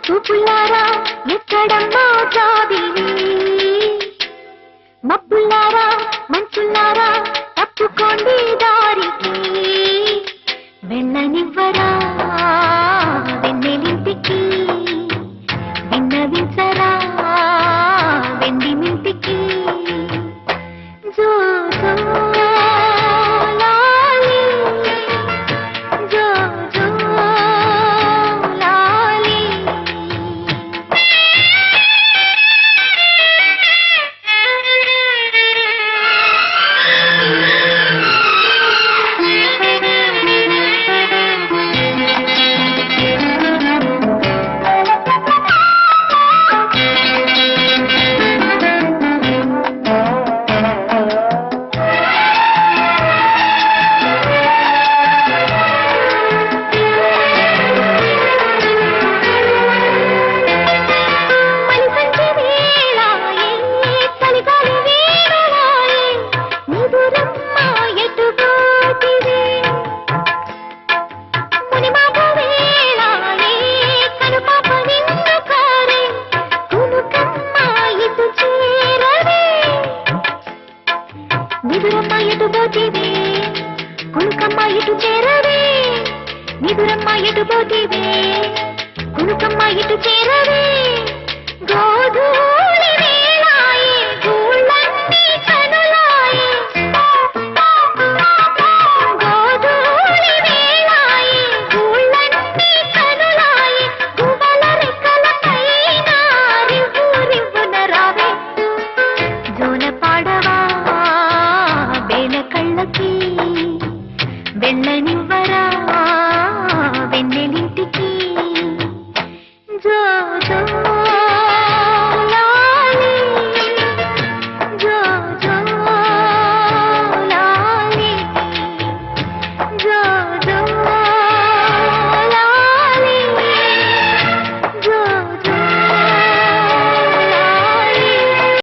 చూపులారా ఎక్కడమ్మా జాబిలి మబ్బులారా మంచులారా తప్పుకోండి దారికి వెళ్ళనివ్వరా వెన్నెలింటికి విన్నవించరా వెండి మింటికి జో జో లాలి జో జో లాలి నిదురమ్మ ఎటు పోతివే కునుకమ్మ ఇటు చేరవే నిదురమ్మ ఎటు పోతివే కునుకమ్మ ఇటు చేరవే గోధుమ